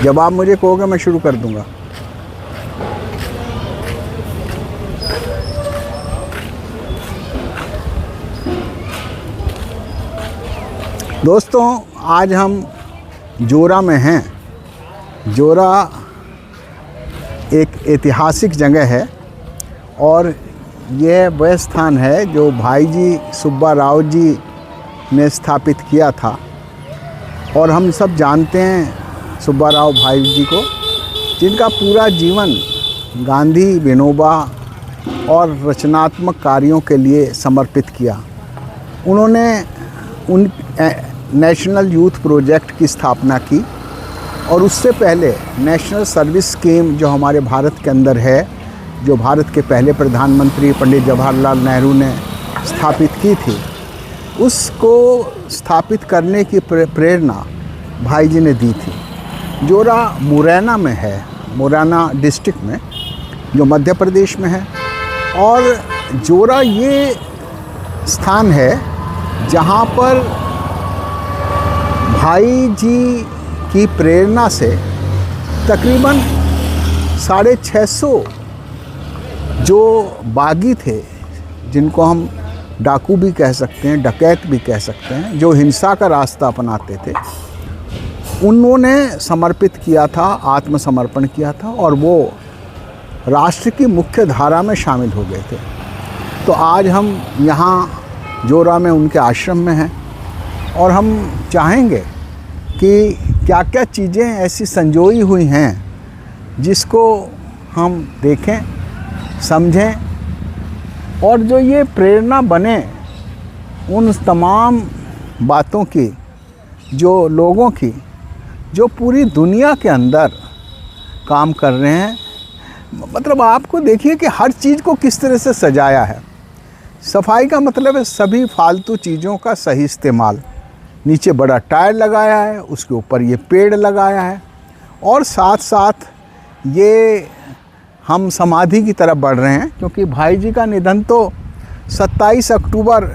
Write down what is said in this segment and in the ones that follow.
जब आप मुझे कहोगे मैं शुरू कर दूंगा। दोस्तों, आज हम जोरा में हैं। जोरा एक ऐतिहासिक जगह है और यह वह स्थान है जो भाई जी सुब्बा राव जी ने स्थापित किया था। और हम सब जानते हैं सुब्बा राव भाई जी को, जिनका पूरा जीवन गांधी, विनोबा और रचनात्मक कार्यों के लिए समर्पित किया। उन्होंने नेशनल यूथ प्रोजेक्ट की स्थापना की और उससे पहले नेशनल सर्विस स्कीम जो हमारे भारत के अंदर है, जो भारत के पहले प्रधानमंत्री पंडित जवाहरलाल नेहरू ने स्थापित की थी, उसको स्थापित करने की प्रेरणा भाई जी ने दी थी। जोरा मुरैना में है, मुरैना डिस्ट्रिक्ट में, जो मध्य प्रदेश में है। और जोरा ये स्थान है जहाँ पर भाई जी की प्रेरणा से तकरीबन 650 जो बागी थे, जिनको हम डाकू भी कह सकते हैं, डकैत भी कह सकते हैं, जो हिंसा का रास्ता अपनाते थे, उन्होंने समर्पित किया था, आत्मसमर्पण किया था और वो राष्ट्र की मुख्य धारा में शामिल हो गए थे। तो आज हम यहाँ जोरा में उनके आश्रम में हैं और हम चाहेंगे कि क्या क्या चीज़ें ऐसी संजोई हुई हैं जिसको हम देखें, समझें और जो ये प्रेरणा बने उन तमाम बातों की, जो लोगों की, जो पूरी दुनिया के अंदर काम कर रहे हैं। मतलब आपको देखिए कि हर चीज़ को किस तरह से सजाया है। सफाई का मतलब है सभी फालतू चीज़ों का सही इस्तेमाल। नीचे बड़ा टायर लगाया है, उसके ऊपर ये पेड़ लगाया है और साथ साथ ये हम समाधि की तरफ बढ़ रहे हैं, क्योंकि भाई जी का निधन तो 27 अक्टूबर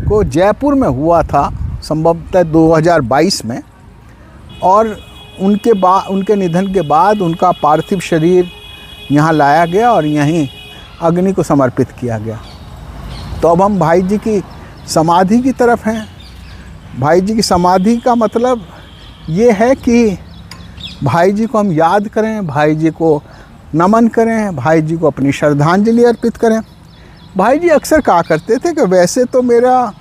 को जयपुर में हुआ था, संभवतः 2022 में। और उनके निधन के बाद उनका पार्थिव शरीर यहाँ लाया गया और यहीं अग्नि को समर्पित किया गया। तो अब हम भाई जी की समाधि की तरफ हैं। भाई जी की समाधि का मतलब ये है कि भाई जी को हम याद करें, भाई जी को नमन करें, भाई जी को अपनी श्रद्धांजलि अर्पित करें। भाई जी अक्सर कहा करते थे कि वैसे तो मेरा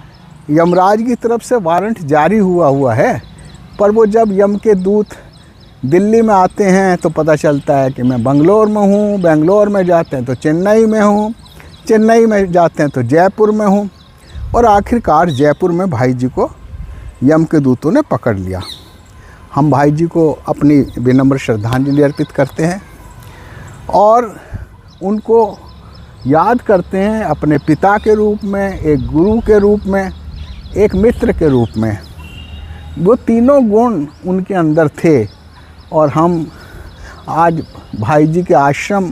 यमराज की तरफ से वारंट जारी हुआ है, पर वो जब यम के दूत दिल्ली में आते हैं तो पता चलता है कि मैं बेंगलोर में हूँ, बेंगलोर में जाते हैं तो चेन्नई में हूँ, चेन्नई में जाते हैं तो जयपुर में हूँ। और आखिरकार जयपुर में भाई जी को यम के दूतों ने पकड़ लिया। हम भाई जी को अपनी विनम्र श्रद्धांजलि अर्पित करते हैं और उनको याद करते हैं अपने पिता के रूप में, एक गुरु के रूप में, एक मित्र के रूप में। वो तीनों गुण उनके अंदर थे और हम आज भाई जी के आश्रम,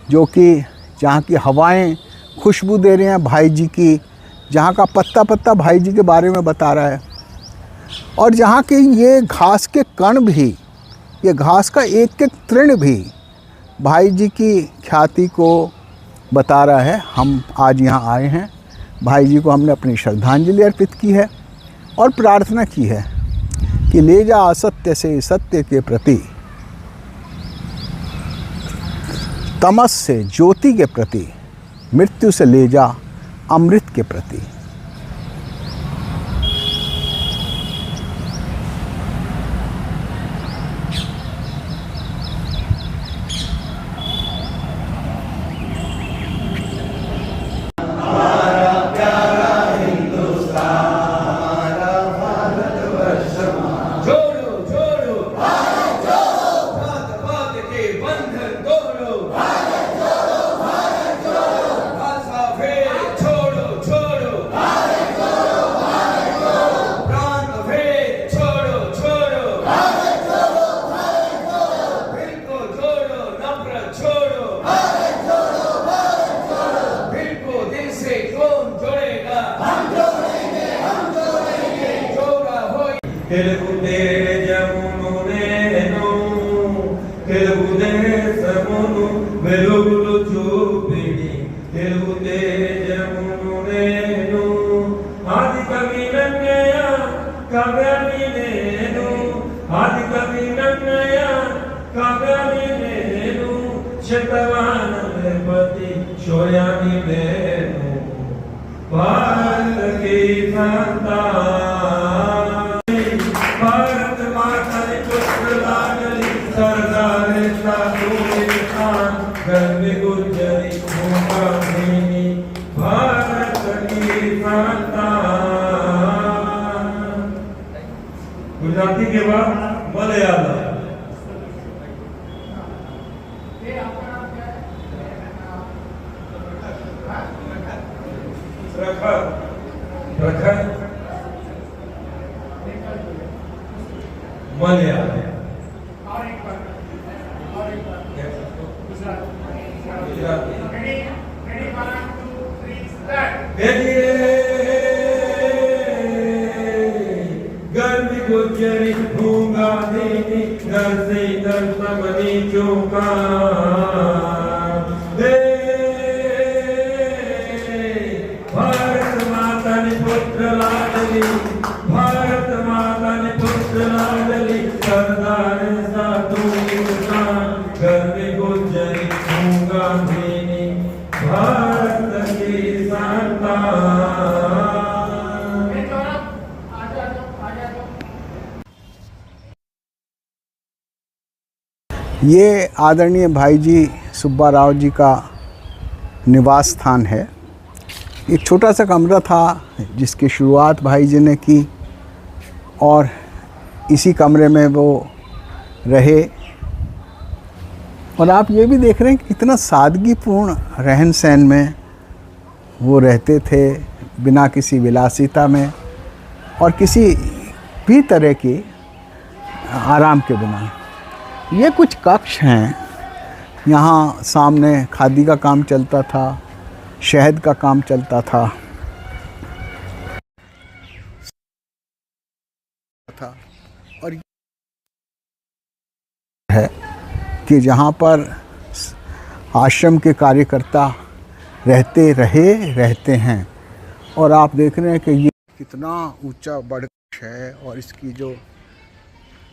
जो कि जहाँ की हवाएं खुशबू दे रही हैं भाई जी की, जहाँ का पत्ता पत्ता भाई जी के बारे में बता रहा है, और जहाँ के ये घास के कण भी, ये घास का एक एक तृण भी भाई जी की ख्याति को बता रहा है। हम आज यहाँ आए हैं, भाई जी को हमने अपनी श्रद्धांजलि अर्पित की है और प्रार्थना की है कि ले जा असत्य से सत्य के प्रति, तमस से ज्योति के प्रति, मृत्यु से ले जा अमृत के प्रति। Ele पति सोयानी बहनों भारत की संतान, भारत माता ने पुत्र लाडली सरदार साधु इंसान गर्भ गुजरी भूखा भीनी भारत की संतान। गुजराती के बाद मलयालम। प्रखर मलयालम। गर्भ गुजरी भूंगा देनी दर से दर सबनी चौका भारत माता ने पुत्र लाडली, भारत माता ने पुत्र लाडली सरदार साधु इंसान गर्भ गुजरी भूंगा देनी भारत की संतान। ये आदरणीय भाई जी सुब्बा राव जी का निवास स्थान है। एक छोटा सा कमरा था जिसकी शुरुआत भाई जी ने की और इसी कमरे में वो रहे। और आप ये भी देख रहे हैं कि कितना सादगीपूर्ण रहन सहन में वो रहते थे, बिना किसी विलासिता में और किसी भी तरह की आराम के बिना। ये कुछ कक्ष हैं। यहाँ सामने खादी का काम चलता था, शहद का काम चलता था और है कि जहाँ पर आश्रम के कार्यकर्ता रहते हैं। और आप देख रहे हैं कि ये कितना ऊंचा बड़कक्ष है और इसकी जो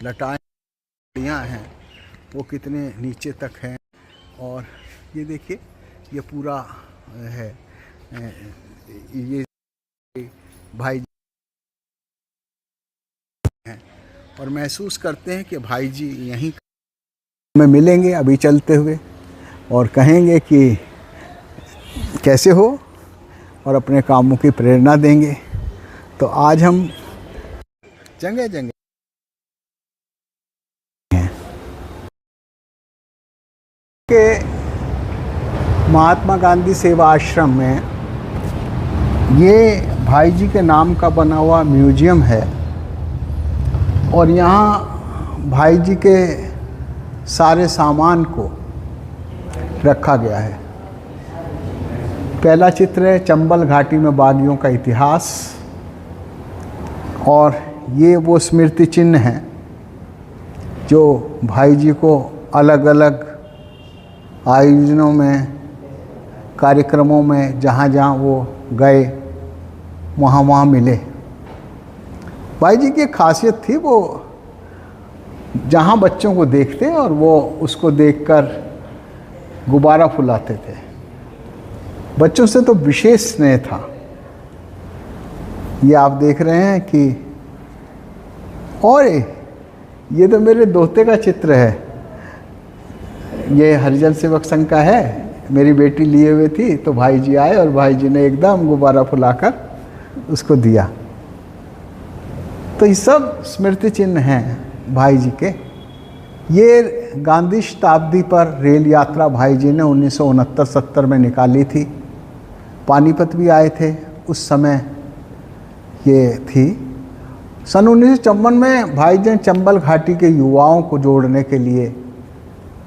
लटाइयाँ हैं वो कितने नीचे तक हैं। और ये देखिए ये पूरा है, ये भाई हैं और महसूस करते हैं कि भाई जी यहीं में मिलेंगे अभी चलते हुए और कहेंगे कि कैसे हो और अपने कामों की प्रेरणा देंगे। तो आज हम जगह जगह के महात्मा गांधी सेवा आश्रम में ये भाई जी के नाम का बना हुआ म्यूजियम है और यहाँ भाई जी के सारे सामान को रखा गया है। पहला चित्र है चंबल घाटी में बागियों का इतिहास और ये वो स्मृति चिन्ह हैं जो भाई जी को अलग अलग आयोजनों में, कार्यक्रमों में जहाँ जहाँ वो गए वहाँ मिले। भाई जी की एक खासियत थी, वो जहाँ बच्चों को देखते और वो उसको देखकर गुब्बारा फुलाते थे। बच्चों से तो विशेष स्नेह था। ये आप देख रहे हैं कि और ये तो मेरे दोते का चित्र है। ये हरिजन सेवक संघ का है। मेरी बेटी लिए हुए थी तो भाई जी आए और भाई जी ने एकदम गुब्बारा फुलाकर उसको दिया। तो ये सब स्मृति चिन्ह हैं भाई जी के। ये गांधी शताब्दी पर रेल यात्रा भाई जी ने 1969-70 में निकाली थी। पानीपत भी आए थे उस समय ये थी। सन 1954 में भाई जी ने चंबल घाटी के युवाओं को जोड़ने के लिए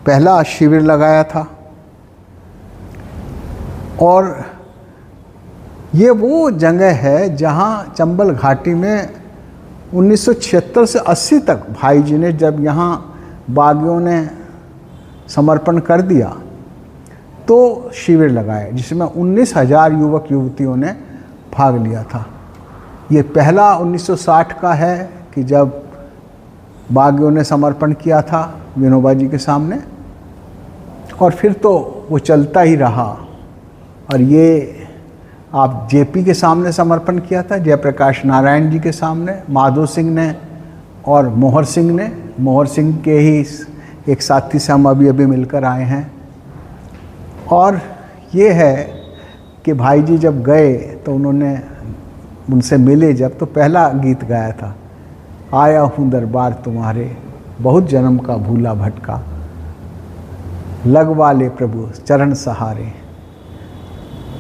पहला शिविर लगाया था और ये वो जगह है जहाँ चंबल घाटी में 1976 से 80 तक भाई जी ने, जब यहाँ बागियों ने समर्पण कर दिया तो शिविर लगाए जिसमें 19,000 युवक युवतियों ने भाग लिया था। ये पहला 1960 का है कि जब बागियों ने समर्पण किया था विनोबा जी के सामने और फिर तो वो चलता ही रहा। और ये आप जेपी के सामने समर्पण किया था, जयप्रकाश नारायण जी के सामने, माधो सिंह ने और मोहर सिंह ने। मोहर सिंह के ही एक साथी से हम अभी मिलकर आए हैं। और ये है कि भाई जी जब गए तो उन्होंने उनसे मिले जब, तो पहला गीत गाया था, आया हूँ दरबार तुम्हारे, बहुत जन्म का भूला भटका, लगवा ले प्रभु चरण सहारे।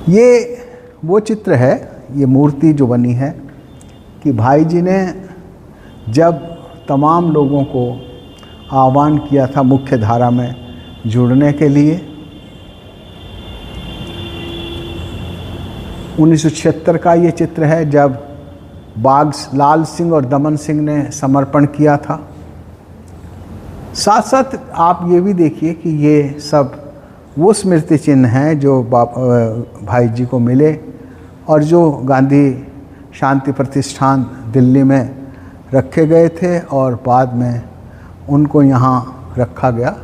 ये वो चित्र है, ये मूर्ति जो बनी है कि भाई जी ने जब तमाम लोगों को आह्वान किया था मुख्य धारा में जुड़ने के लिए, 1976 का ये चित्र है जब बाग लाल सिंह और दमन सिंह ने समर्पण किया था। साथ साथ आप ये भी देखिए कि ये सब वो स्मृति चिन्ह हैं जो भाई जी को मिले और जो गांधी शांति प्रतिष्ठान दिल्ली में रखे गए थे और बाद में उनको यहाँ रखा गया।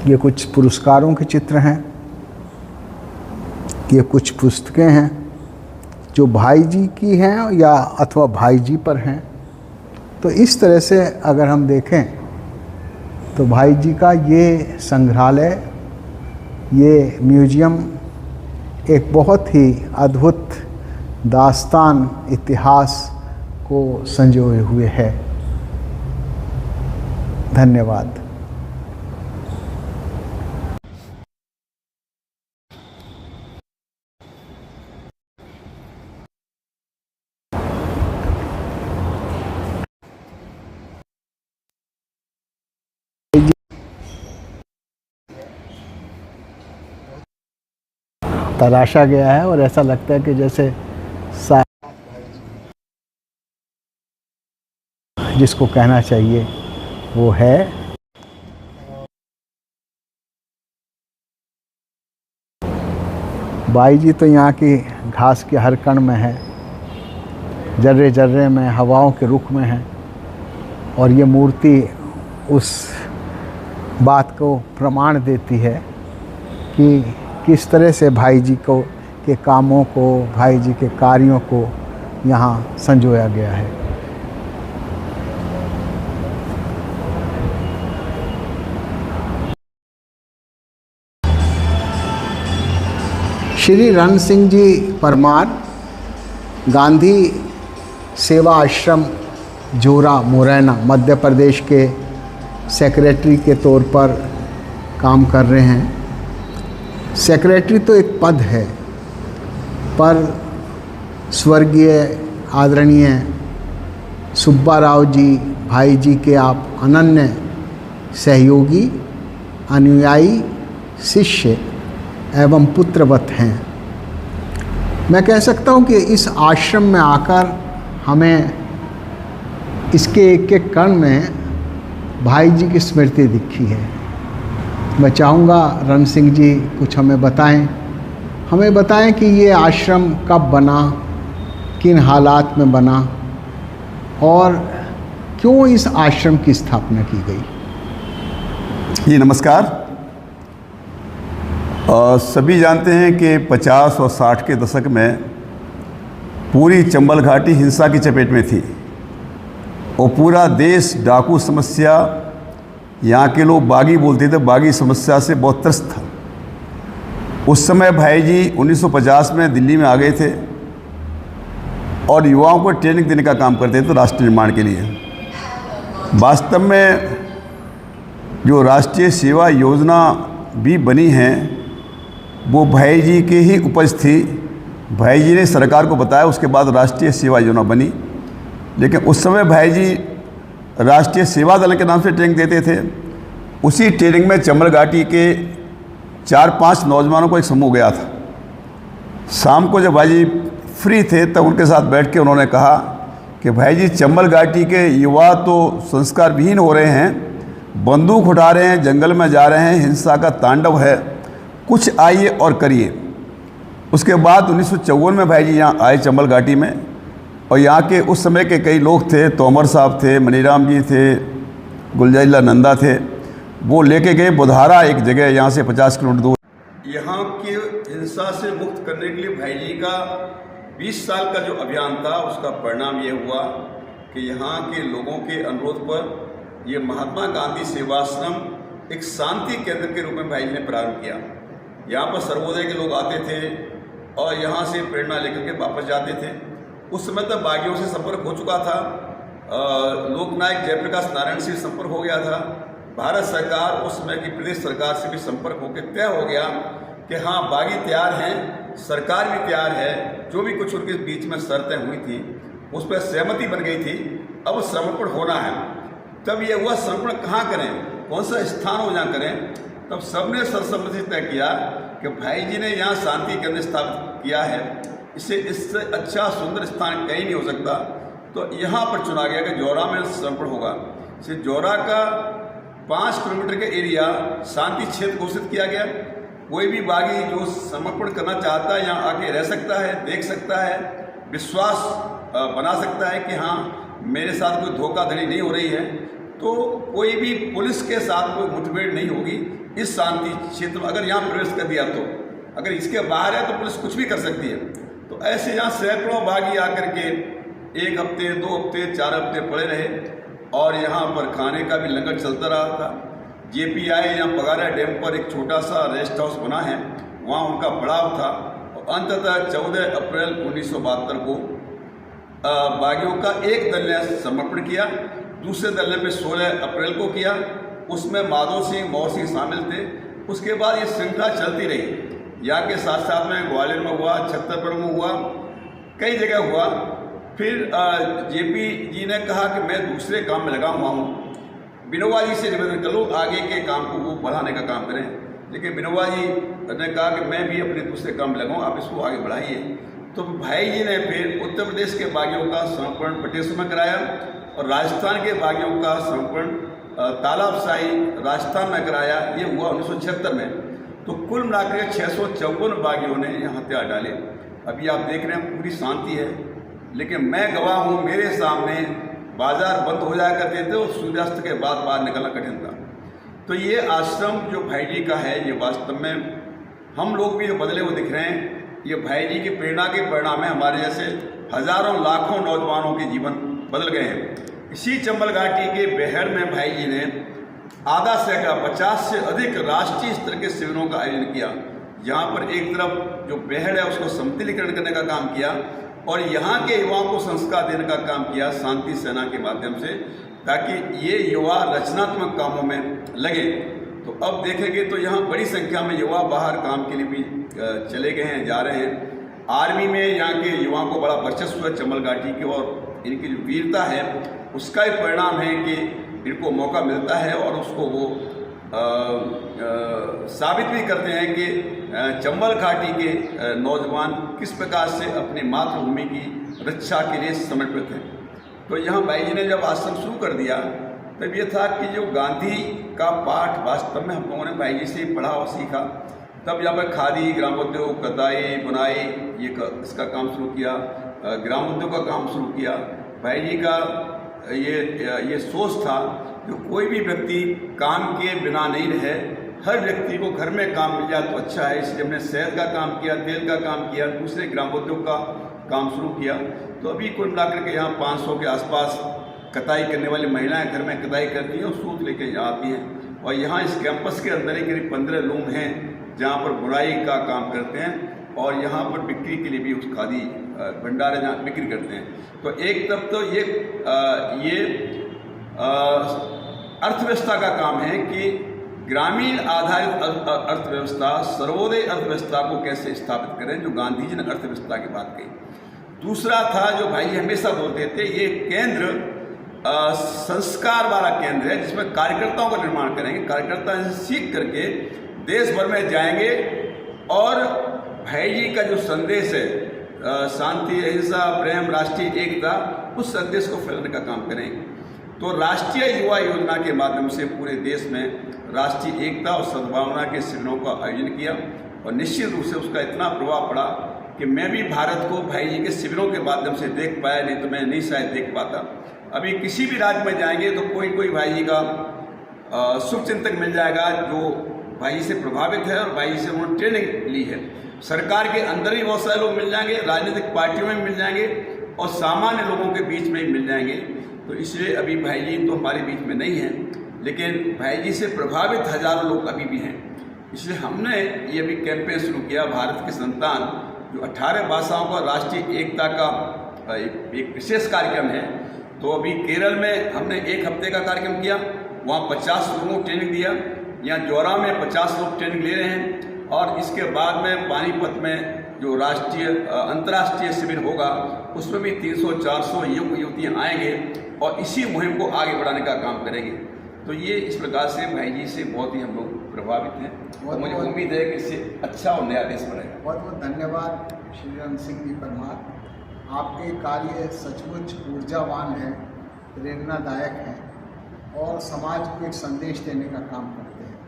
ये कुछ पुरस्कारों के चित्र हैं, ये कुछ पुस्तकें हैं जो भाई जी की हैं या अथवा भाई जी पर हैं। तो इस तरह से अगर हम देखें तो भाई जी का ये संग्रहालय, ये म्यूजियम एक बहुत ही अद्भुत दास्तान इतिहास को संजोए हुए है। धन्यवाद। तराशा गया है और ऐसा लगता है कि जैसे जिसको कहना चाहिए वो है। भाई जी तो यहाँ की घास के हर कण में है, जर्रे जर्रे में, हवाओं के रुख में है। और ये मूर्ति उस बात को प्रमाण देती है कि किस तरह से भाई जी को के कामों को, भाई जी के कार्यों को यहाँ संजोया गया है। श्री रण सिंह जी परमार गांधी सेवा आश्रम जोरा मुरैना मध्य प्रदेश के सेक्रेटरी के तौर पर काम कर रहे हैं। सेक्रेटरी तो एक पद है, पर स्वर्गीय आदरणीय सुब्बा राव जी भाई जी के आप अनन्य सहयोगी, अनुयायी, शिष्य एवं पुत्रवत हैं। मैं कह सकता हूँ कि इस आश्रम में आकर हमें इसके एक एक कण में भाई जी की स्मृति दिखी है। मैं चाहूँगा रण सिंह जी कुछ हमें बताएं कि ये आश्रम कब बना, किन हालात में बना और क्यों इस आश्रम की स्थापना की गई। जी नमस्कार। सभी जानते हैं कि 50 और 60 के दशक में पूरी चंबल घाटी हिंसा की चपेट में थी और पूरा देश डाकू समस्या, यहाँ के लोग बागी बोलते थे, बागी समस्या से बहुत त्रस्त था। उस समय भाई जी 1950 में दिल्ली में आ गए थे और युवाओं को ट्रेनिंग देने का काम करते थे राष्ट्र निर्माण के लिए। वास्तव में जो राष्ट्रीय सेवा योजना भी बनी है वो भाई जी की ही उपज थी। भाई जी ने सरकार को बताया, उसके बाद राष्ट्रीय सेवा योजना बनी। लेकिन उस समय भाई जी राष्ट्रीय सेवा दल के नाम से ट्रेनिंग देते थे। उसी ट्रेनिंग में चंबल घाटी के 4-5 नौजवानों को एक समूह गया था। शाम को जब भाई जी फ्री थे तब उनके साथ बैठ के उन्होंने कहा कि भाई जी चंबल घाटी के युवा तो संस्कार विहीन हो रहे हैं, बंदूक उठा रहे हैं, जंगल में जा रहे हैं, हिंसा का तांडव है। कुछ आइए और करिए। उसके बाद 1954 में भाई जी यहाँ आए चंबल घाटी में, और यहाँ के उस समय के कई लोग थे, तोमर साहब थे, मनीराम जी थे, गुलजाइला नंदा थे, वो लेके गए बुधारा, एक जगह यहाँ से 50 किलोमीटर दूर। यहाँ की हिंसा से मुक्त करने के लिए भाई जी का 20 साल का जो अभियान था, उसका परिणाम ये हुआ कि यहाँ के लोगों के अनुरोध पर ये महात्मा गांधी सेवाश्रम एक शांति केंद्र के रूप में भाई जी ने प्रारंभ किया। यहाँ पर सर्वोदय के लोग आते थे और यहाँ से प्रेरणा लेकर के वापस जाते थे। उस समय तक बागियों से संपर्क हो चुका था, लोकनायक जयप्रकाश नारायण से संपर्क हो गया था, भारत सरकार उस समय की प्रदेश सरकार से भी संपर्क होकर तय हो गया कि हाँ बागी तैयार हैं, सरकार भी तैयार है। जो भी कुछ उनके बीच में शर्तें हुई थी उस पर सहमति बन गई थी, अब समर्पण होना है। तब यह हुआ समर्पण कहाँ करें, कौन सा स्थान हो जहाँ करें। तब सबने सर्वसम्मति से तय किया कि भाई जी ने यहाँ शांति केंद्र स्थापित किया है, इससे अच्छा सुंदर स्थान कहीं नहीं हो सकता। तो यहाँ पर चुना गया कि जौरा में समर्पण होगा। इसे जौरा का 5 किलोमीटर का एरिया शांति क्षेत्र घोषित किया गया। कोई भी बागी जो समर्पण करना चाहता है यहाँ आके रह सकता है, देख सकता है, विश्वास बना सकता है कि हाँ मेरे साथ कोई धोखाधड़ी नहीं हो रही है। तो कोई भी पुलिस के साथ कोई मुठभेड़ नहीं होगी इस शांति क्षेत्र में। अगर यहाँ प्रवेश कर दिया तो, अगर इसके बाहर है तो पुलिस कुछ भी कर सकती है। तो ऐसे यहाँ सैकड़ों बागी आकर के 1 हफ्ते, 2 हफ्ते, 4 हफ्ते पड़े रहे और यहाँ पर खाने का भी लंगर चलता रहा था। JPI यहाँ पगारा डैम पर एक छोटा सा रेस्ट हाउस बना है, वहाँ उनका पड़ाव था। और अंततः 14 अप्रैल 1972 को बागियों का एक दल ने समर्पण किया, दूसरे दल ने फिर 16 अप्रैल को किया। उसमें माधव सिंह, मौर सिंह शामिल थे। उसके बाद ये श्रृंखला चलती रही। यहाँ के साथ साथ में ग्वालियर में हुआ, छतरपुर में हुआ, कई जगह हुआ। फिर JP जी ने कहा कि मैं दूसरे काम में लगा हुआ हूँ, विनोबा जी से निवेदन कर लो आगे के काम को वो बढ़ाने का काम करें। लेकिन विनोबा जी ने कहा कि मैं भी अपने दूसरे काम में लगाऊँ, आप इसको आगे बढ़ाइए। तो भाई जी ने फिर उत्तर प्रदेश के बागियों का समर्पण बटेश्वर में कराया और राजस्थान के बागियों का समर्पण तालाबशाही राजस्थान में कराया। ये हुआ 1976 में। तो कुल मिलाकर 654 बागियों ने यहाँ हथियार डाले। अभी आप देख रहे हैं पूरी शांति है, लेकिन मैं गवाह हूँ, मेरे सामने बाजार बंद हो जाया करते थे और सूर्यास्त के बाद बाहर निकलना कठिन था। तो ये आश्रम जो भाई जी का है, ये वास्तव में हम लोग भी जो बदले हुए दिख रहे हैं, ये भाई जी की प्रेरणा के परिणाम है। हमारे जैसे हजारों लाखों नौजवानों के जीवन बदल गए हैं। इसी चंबल घाटी के बेहड़ में भाई जी ने आधा सैकड़ा 50 से अधिक राष्ट्रीय स्तर के शिविरों का आयोजन किया। यहाँ पर एक तरफ जो बेहड़ है उसको समतलीकरण करने का काम किया और यहाँ के युवाओं को संस्कार देने का काम किया शांति सेना के माध्यम से, ताकि ये युवा रचनात्मक कामों में लगे। तो अब देखेंगे तो यहाँ बड़ी संख्या में युवा बाहर काम के लिए भी चले गए हैं, जा रहे हैं। आर्मी में यहाँ के युवाओं को बड़ा वर्चस्व है चंबल घाटी की, और इनकी जो वीरता है उसका ही परिणाम है कि इनको मौका मिलता है और उसको वो साबित भी करते हैं कि चंबल घाटी के नौजवान किस प्रकार से अपनी मातृभूमि की रक्षा के लिए समर्पित हैं। तो यहाँ भाई जी ने जब आश्रम शुरू कर दिया तब ये था कि जो गांधी का पाठ वास्तव में हम लोगों ने भाई जी से पढ़ा और सीखा। तब यहाँ पर खादी, ग्रामोद्योग, कताई, बुनाई इसका काम शुरू किया, ग्रामोद्योग का काम शुरू किया। भाई जी का ये सोच था कि कोई भी व्यक्ति काम के बिना नहीं रहे, हर व्यक्ति को घर में काम मिल जाए तो अच्छा है। इसलिए हमने शहद का काम किया, तेल का काम किया, दूसरे ग्रामोद्योग का काम शुरू किया। तो अभी कुल मिलाकर के यहाँ 500 के आसपास कताई करने वाली महिलाएं घर में कताई करती हैं और सूत लेके यहाँ आती हैं। और यहाँ इस कैंपस के अंदर ही करीब 15 लूम हैं जहाँ पर बुनाई का काम करते हैं और यहाँ पर बिक्री के लिए भी उस खादी भंडार है जहाँ बिक्री करते हैं। तो एक तरफ तो ये अर्थव्यवस्था का काम है कि ग्रामीण आधारित अर्थव्यवस्था, सर्वोदय अर्थव्यवस्था को कैसे स्थापित करें, जो गांधी जी ने अर्थव्यवस्था की बात कही। दूसरा था जो भाई हमेशा बोलते थे, ये केंद्र संस्कार वाला केंद्र है जिसमें कार्यकर्ताओं का निर्माण करेंगे। कार्यकर्ता सीख करके देश भर में जाएंगे और भाई जी का जो संदेश है शांति, अहिंसा, प्रेम, राष्ट्रीय एकता, उस संदेश को फैलाने का काम करेंगे। तो राष्ट्रीय युवा योजना के माध्यम से पूरे देश में राष्ट्रीय एकता और सद्भावना के शिविरों का आयोजन किया और निश्चित रूप से उसका इतना प्रभाव पड़ा कि मैं भी भारत को भाई जी के शिविरों के माध्यम से देख पाया, नहीं तो मैं नहीं शायद देख पाता। अभी किसी भी राज्य में जाएंगे तो कोई भाई जी का शुभचिंतक मिल जाएगा जो भाई जी से प्रभावित है और भाई जी से उन्होंने ट्रेनिंग ली है। सरकार के अंदर ही बहुत सारे लोग मिल जाएंगे, राजनीतिक पार्टियों में मिल जाएंगे और सामान्य लोगों के बीच में ही मिल जाएंगे। तो इसलिए अभी भाई जी तो हमारे बीच में नहीं हैं, लेकिन भाई जी से प्रभावित हजारों लोग अभी भी हैं। इसलिए हमने ये अभी कैंपेन शुरू किया, भारत के संतान, जो 18 भाषाओं का राष्ट्रीय एकता का एक विशेष कार्यक्रम है। तो अभी केरल में हमने 1 हफ्ते का कार्यक्रम किया, वहाँ 50 लोगों को ट्रेनिंग दिया। यहाँ जोरा में 50 लोग ट्रेनिंग ले रहे हैं और इसके बाद में पानीपत में जो राष्ट्रीय अंतर्राष्ट्रीय शिविर होगा उसमें भी 300-400 युवक युवतियाँ आएंगे और इसी मुहिम को आगे बढ़ाने का काम करेंगे। तो ये इस प्रकार से भाई जी से बहुत ही हम लोग प्रभावित हैं और मुझे उम्मीद है कि इससे अच्छा और नया देश बनेगा। बहुत बहुत धन्यवाद श्री रण सिंह जी परमार। आपके कार्य सचमुच ऊर्जावान है, प्रेरणादायक है और समाज को एक संदेश देने का काम करते हैं।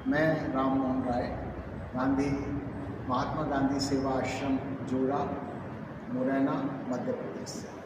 मैं राम मोहन राय, महात्मा गांधी सेवा आश्रम जोरा, मुरैना, मध्य प्रदेश से।